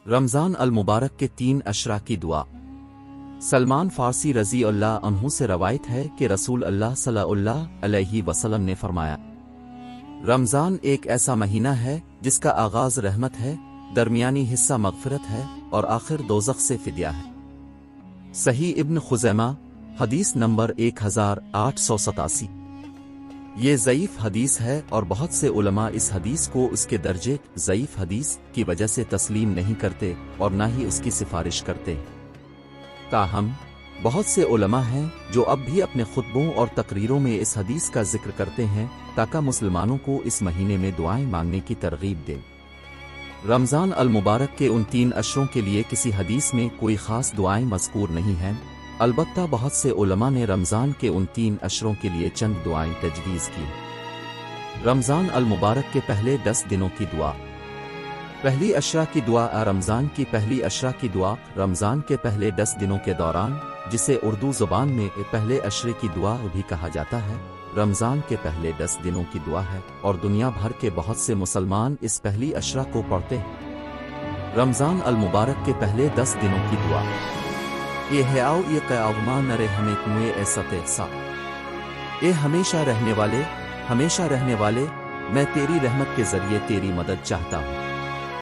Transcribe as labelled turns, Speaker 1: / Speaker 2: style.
Speaker 1: رمضان المبارک کے 3 اشرا کی دعا۔ سلمان فارسی رضی اللہ عنہ سے روایت ہے کہ رسول اللہ صلی اللہ علیہ وسلم نے فرمایا، رمضان ایک ایسا مہینہ ہے جس کا آغاز رحمت ہے، درمیانی حصہ مغفرت ہے اور آخر دوزخ سے فدیہ ہے۔ صحیح ابن خزیمہ، حدیث نمبر 1887۔ یہ ضعیف حدیث ہے اور بہت سے علماء اس حدیث کو اس کے درجے ضعیف حدیث کی وجہ سے تسلیم نہیں کرتے اور نہ ہی اس کی سفارش کرتے۔ تاہم بہت سے علماء ہیں جو اب بھی اپنے خطبوں اور تقریروں میں اس حدیث کا ذکر کرتے ہیں تاکہ مسلمانوں کو اس مہینے میں دعائیں مانگنے کی ترغیب دیں۔ رمضان المبارک کے ان 3 اشروں کے لیے کسی حدیث میں کوئی خاص دعائیں مذکور نہیں ہیں، البتہ بہت سے علماء نے رمضان کے ان 3 اشروں کے لیے چند دعائیں تجویز کی۔ رمضان المبارک کے پہلے 10 دنوں کی دعا۔ پہلی اشرا کی دعا۔ رمضان کی پہلی اشرا کی دعا رمضان کے پہلے 10 دنوں کے دوران، جسے اردو زبان میں پہلے اشرے کی دعا بھی کہا جاتا ہے، رمضان کے پہلے 10 دنوں کی دعا ہے اور دنیا بھر کے بہت سے مسلمان اس پہلی اشرا کو پڑھتے ہیں۔ رمضان المبارک کے پہلے 10 دنوں کی دعا۔ یہ ہے آؤ یہ قیاما نرے ہمیں کنویں ایسا تیسا، اے ہمیشہ رہنے والے، میں تیری رحمت کے ذریعے تیری مدد چاہتا ہوں۔